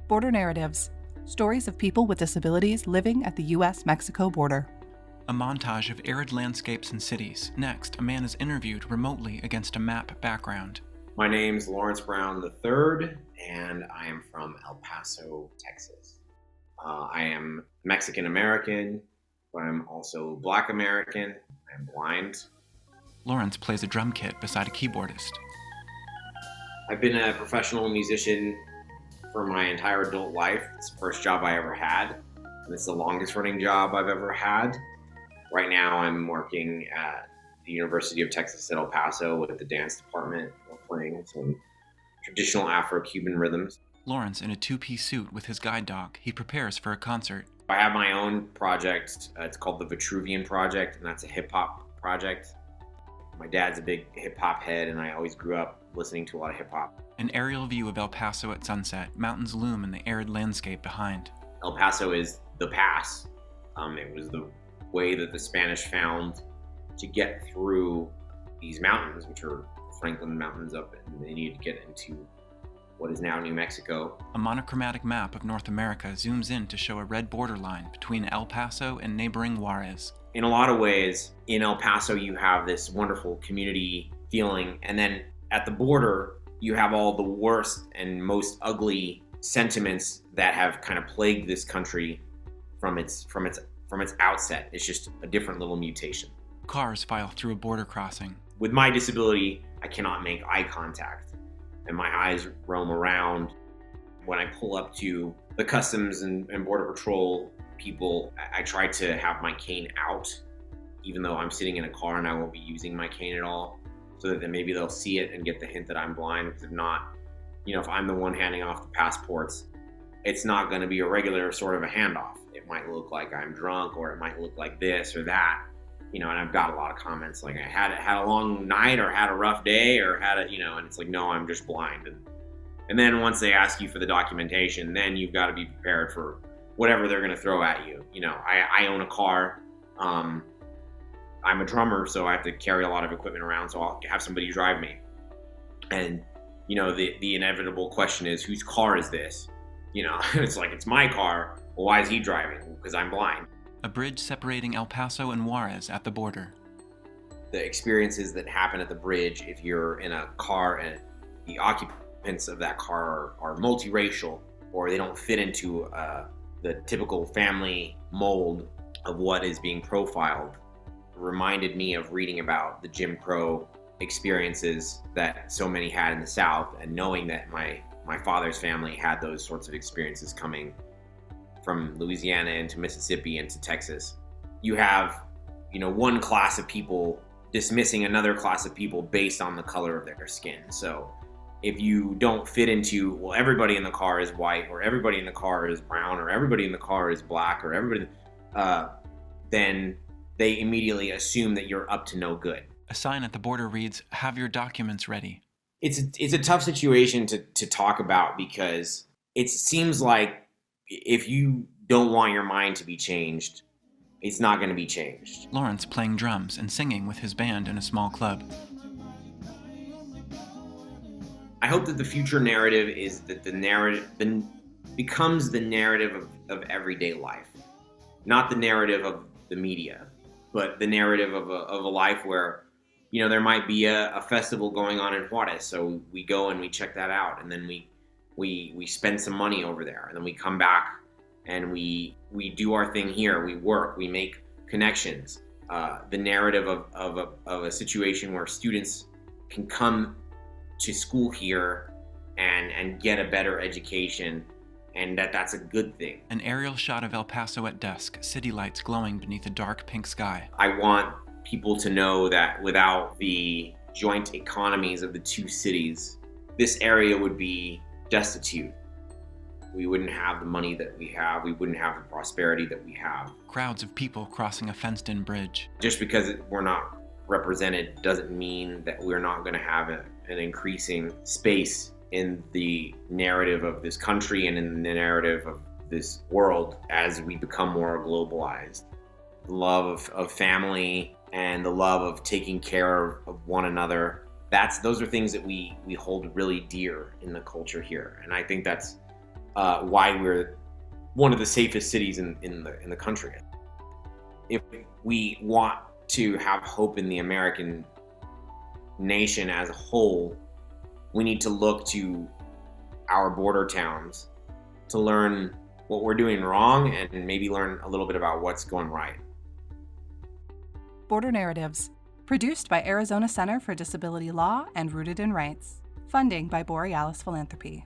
Border Narratives, stories of people with disabilities living at the U.S.-Mexico border. A montage of arid landscapes and cities. Next, a man is interviewed remotely against a map background. My name's Lawrence Brown III, and I am from El Paso, Texas. I am Mexican-American, but I'm also Black American. I'm blind. Lawrence plays a drum kit beside a keyboardist. I've been a professional musician for my entire adult life. It's the first job I ever had, and it's the longest running job I've ever had. Right now I'm working at the University of Texas at El Paso with the dance department. We're playing some traditional Afro-Cuban rhythms. Lawrence, in a two-piece suit with his guide dog, he prepares for a concert. I have my own project. It's called the Vitruvian Project, and that's a hip-hop project. My dad's a big hip-hop head, and I always grew up listening to a lot of hip-hop. An aerial view of El Paso at sunset. Mountains loom in the arid landscape behind. El Paso is the pass. It was the way that the Spanish found to get through these mountains, which are Franklin Mountains up, and they needed to get into what is now New Mexico. A monochromatic map of North America zooms in to show a red borderline between El Paso and neighboring Juarez. In a lot of ways, in El Paso, you have this wonderful community feeling, and then at the border, you have all the worst and most ugly sentiments that have kind of plagued this country from its outset. It's just a different little mutation. Cars file through a border crossing. With my disability, I cannot make eye contact, and my eyes roam around. When I pull up to the Customs and Border Patrol people, I try to have my cane out, even though I'm sitting in a car and I won't be using my cane at all, so that then maybe they'll see it and get the hint that I'm blind. Because if not, if I'm the one handing off the passports, it's not going to be a regular sort of a handoff. It might look like I'm drunk, or it might look like this or that, and I've got a lot of comments like, I had a long night, or had a rough day, or and it's like, no, I'm just blind. And then once they ask you for the documentation, then you've got to be prepared for whatever they're going to throw at you. I own a car. I'm a drummer, so I have to carry a lot of equipment around, so I'll have somebody drive me. And, the inevitable question is, whose car is this? It's like, it's my car. Well, why is he driving? Because I'm blind. A bridge separating El Paso and Juarez at the border. The experiences that happen at the bridge, if you're in a car and the occupants of that car are multiracial, or they don't fit into the typical family mold of what is being profiled, reminded me of reading about the Jim Crow experiences that so many had in the South, and knowing that my father's family had those sorts of experiences coming from Louisiana into Mississippi into Texas. You have, one class of people dismissing another class of people based on the color of their skin. So if you don't fit into, well, everybody in the car is white, or everybody in the car is brown, or everybody in the car is black, or everybody, then they immediately assume that you're up to no good. A sign at the border reads, "Have your documents ready." It's a tough situation to talk about, because it seems like if you don't want your mind to be changed, it's not going to be changed. Lawrence playing drums and singing with his band in a small club. I hope that the future narrative is that the narrative becomes the narrative of everyday life, not the narrative of the media, but the narrative of a life where, there might be a festival going on in Juarez, so we go and we check that out, and then we spend some money over there, and then we come back and we do our thing here. We work, we make connections. The narrative of a situation where students can come to school here and get a better education, and that's a good thing. An aerial shot of El Paso at dusk, city lights glowing beneath a dark pink sky. I want people to know that without the joint economies of the two cities, this area would be destitute. We wouldn't have the money that we have. We wouldn't have the prosperity that we have. Crowds of people crossing a fenced-in bridge. Just because we're not represented doesn't mean that we're not going to have an increasing space in the narrative of this country and in the narrative of this world as we become more globalized. The love of family and the love of taking care of one another, those are things that we hold really dear in the culture here. And I think that's why we're one of the safest cities in the country. If we want to have hope in the American nation as a whole, we need to look to our border towns to learn what we're doing wrong and maybe learn a little bit about what's going right. Border Narratives, produced by Arizona Center for Disability Law and Rooted in Rights. Funding by Borealis Philanthropy.